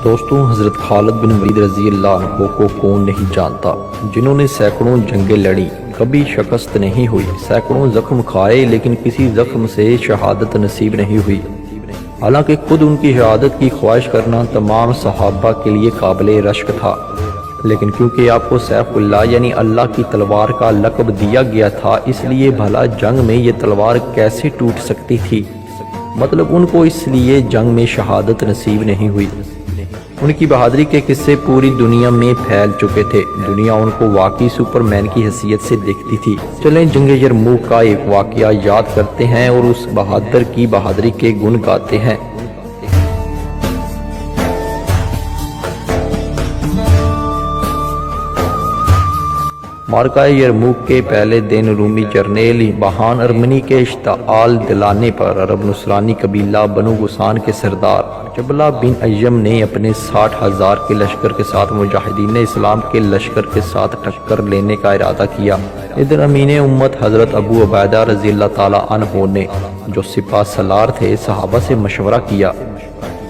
دوستوں، حضرت خالد بن ولید رضی اللہ عنہ کو کون نہیں جانتا، جنہوں نے سینکڑوں جنگیں لڑی، کبھی شکست نہیں ہوئی، سینکڑوں زخم کھائے لیکن کسی زخم سے شہادت نصیب نہیں ہوئی۔ حالانکہ خود ان کی شہادت کی خواہش کرنا تمام صحابہ کے لیے قابل رشک تھا، لیکن کیونکہ آپ کو سیف اللہ یعنی اللہ کی تلوار کا لقب دیا گیا تھا، اس لیے بھلا جنگ میں یہ تلوار کیسے ٹوٹ سکتی تھی؟ مطلب ان کو اس لیے جنگ میں شہادت نصیب نہیں ہوئی۔ ان کی بہادری کے قصے پوری دنیا میں پھیل چکے تھے، دنیا ان کو واقعی سپر مین کی حیثیت سے دیکھتی تھی۔ چلیں جنگ یرموک کا ایک واقعہ یاد کرتے ہیں اور اس بہادر کی بہادری کے گن گاتے ہیں۔ معرکہ یرموک کے پہلے دن رومی جرنیل بہان ارمنی کے اشتعال دلانے پر عرب نصرانی قبیلہ بنو غسان کے سردار جبلہ بن ایم نے اپنے 60,000 کے لشکر کے ساتھ مجاہدین اسلام کے لشکر کے ساتھ ٹکر لینے کا ارادہ کیا۔ ادھر امین امت حضرت ابو عبیدہ رضی اللہ تعالیٰ عنہ نے، جو سپہ سالار تھے، صحابہ سے مشورہ کیا۔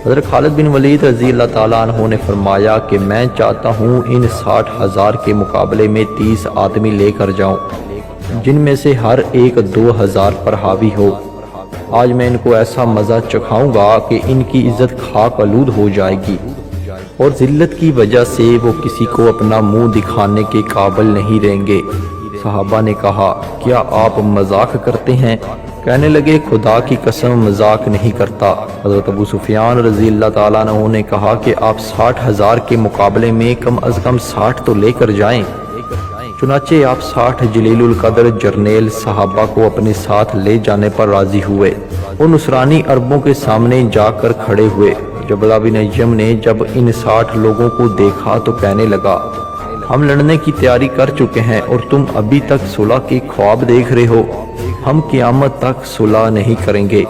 حضرت خالد بن ولید رضی اللہ تعالیٰ عنہ نے فرمایا کہ میں چاہتا ہوں ان 60,000 کے مقابلے میں 30 آدمی لے کر جاؤں، جن میں سے ہر ایک 2,000 پر حاوی ہو۔ آج میں ان کو ایسا مزہ چکھاؤں گا کہ ان کی عزت خاک آلود ہو جائے گی، اور ذلت کی وجہ سے وہ کسی کو اپنا منہ دکھانے کے قابل نہیں رہیں گے۔ صحابہ نے کہا، کیا آپ مذاق کرتے ہیں؟ کہنے لگے، خدا کی قسم مذاق نہیں کرتا۔ حضرت ابو سفیان رضی اللہ تعالیٰ عنہ نے کہا کہ آپ 60,000 کے مقابلے میں کم از کم 60 تو لے کر جائیں۔ چنانچہ آپ 60 جلیل القدر جرنیل صحابہ کو اپنے ساتھ لے جانے پر راضی ہوئے اور نصرانی عربوں کے سامنے جا کر کھڑے ہوئے۔ جبلہ بن ایم نے جب ان 60 لوگوں کو دیکھا تو کہنے لگا، ہم لڑنے کی تیاری کر چکے ہیں اور تم ابھی تک صلح کے خواب دیکھ رہے ہو، ہم قیامت تک صلح نہیں کریں گے۔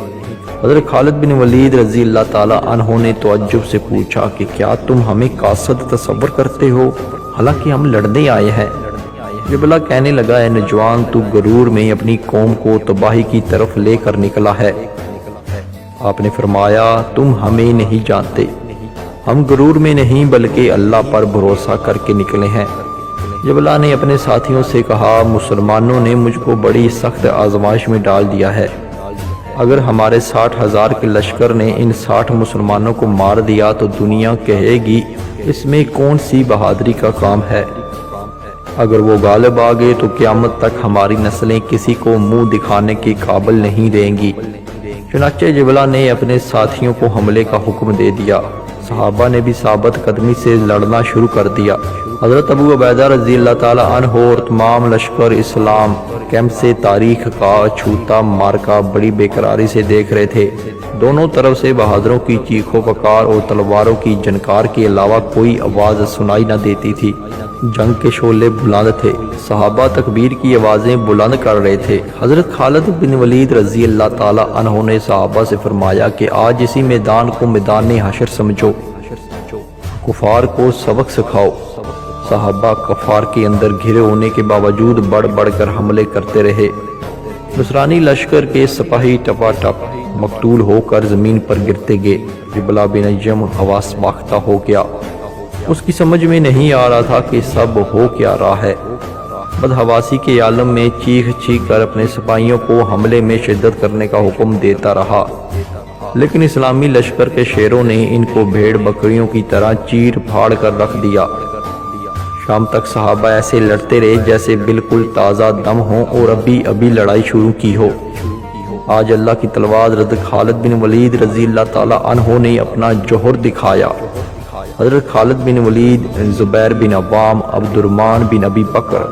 حضرت خالد بن ولید رضی اللہ تعالیٰ عنہ نے تعجب سے پوچھا کہ کیا تم ہمیں قاصد تصور کرتے ہو، حالانکہ ہم لڑنے آئے ہیں؟ جبلہ کہنے لگا، اے نوجوان، تو غرور میں اپنی قوم کو تباہی کی طرف لے کر نکلا ہے۔ آپ نے فرمایا، تم ہمیں نہیں جانتے، ہم غرور میں نہیں بلکہ اللہ پر بھروسہ کر کے نکلے ہیں۔ جبلہ نے اپنے ساتھیوں سے کہا، مسلمانوں نے مجھ کو بڑی سخت آزمائش میں ڈال دیا ہے۔ اگر ہمارے 60,000 کے لشکر نے ان 60 مسلمانوں کو مار دیا تو دنیا کہے گی اس میں کون سی بہادری کا کام ہے۔ اگر وہ غالب آ گئے تو قیامت تک ہماری نسلیں کسی کو منہ دکھانے کے قابل نہیں رہیں گی۔ چنانچہ جبلہ نے اپنے ساتھیوں کو حملے کا حکم دے دیا۔ صحابہ نے بھی ثابت قدمی سے لڑنا شروع کر دیا۔ حضرت ابو عبیدہ رضی اللہ تعالیٰ عنہ اور تمام لشکر اسلام کیمپ سے تاریخ کا چھوٹا مارکا بڑی بےقراری سے دیکھ رہے تھے۔ دونوں طرف سے بہادروں کی چیخ و پکار اور تلواروں کی جھنکار کے علاوہ کوئی آواز سنائی نہ دیتی تھی۔ جنگ کے شعلے بلند تھے، صحابہ تکبیر کی آوازیں بلند کر رہے تھے۔ حضرت خالد بن ولید رضی اللہ تعالیٰ عنہ نے صحابہ سے فرمایا کہ آج اسی میدان کو میدان حشر سمجھو، کفار کو سبق سکھاؤ۔ صحابہ کفار کے اندر گھرے ہونے کے باوجود بڑھ بڑھ کر حملے کرتے رہے۔ نصرانی لشکر کے سپاہی ٹپا ٹپ مقتول ہو کر زمین پر گرتے گئے۔ جبلہ بن ایم حواس باختہ ہو گیا، اس کی سمجھ میں نہیں آ رہا تھا کہ سب ہو کیا رہا ہے۔ بدحواسی کے عالم میں چیخ چیخ کر اپنے سپاہیوں کو حملے میں شدت کرنے کا حکم دیتا رہا، لیکن اسلامی لشکر کے شیروں نے ان کو بھیڑ بکریوں کی طرح چیر پھاڑ کر رکھ دیا۔ شام تک صحابہ ایسے لڑتے رہے جیسے بالکل تازہ دم ہوں اور ابھی لڑائی شروع کی ہو۔ آج اللہ کی تلوار حضرت خالد بن ولید رضی اللہ تعالیٰ عنہ نے اپنا جوہر دکھایا۔ حضرت خالد بن ولید، زبیر بن عوام، عبد الرحمن بن ابی بکر،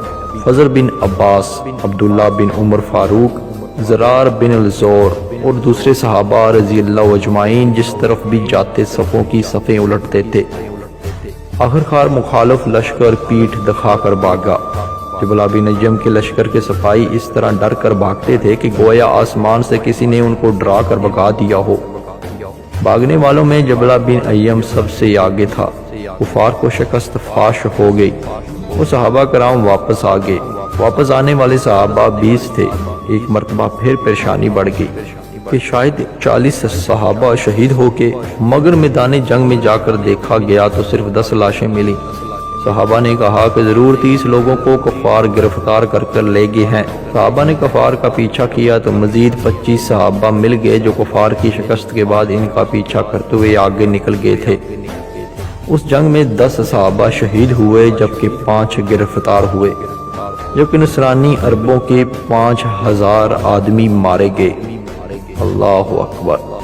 فضل بن عباس، عبداللہ بن عمر فاروق، زرار بن الزور اور دوسرے صحابہ رضی اللہ اجمعین جس طرف بھی جاتے صفوں کی صفیں الٹتے تھے۔ آخرکار مخالف لشکر پیٹھ دکھا کر بھاگا۔ جبلہ بن ایم کے لشکر کے سپاہی اس طرح ڈر کر بھاگتے تھے کہ گویا آسمان سے کسی نے ان کو ڈرا کر بھگا دیا ہو۔ بھاگنے والوں میں جبلہ بن ایم سب سے آگے تھا۔ کفار کو شکست فاش ہو گئی، وہ صحابہ کرام واپس آ گئے۔ واپس آنے والے صحابہ 20 تھے۔ ایک مرتبہ پھر پریشانی بڑھ گئی۔ کہ شاید 40 صحابہ شہید ہو کے، مگر میدان جنگ میں جا کر دیکھا گیا تو صرف 10 لاشیں ملی۔ صحابہ نے کہا کہ ضرور 30 لوگوں کو کفار گرفتار کر کر لے گئے ہیں۔ صحابہ نے کفار کا پیچھا کیا تو مزید 25 صحابہ مل گئے جو کفار کی شکست کے بعد ان کا پیچھا کرتے ہوئے آگے نکل گئے تھے۔ اس جنگ میں 10 صحابہ شہید ہوئے جبکہ 5 گرفتار ہوئے، جبکہ نصرانی عربوں کے 5000 آدمی مارے گئے۔ اللہ اکبر۔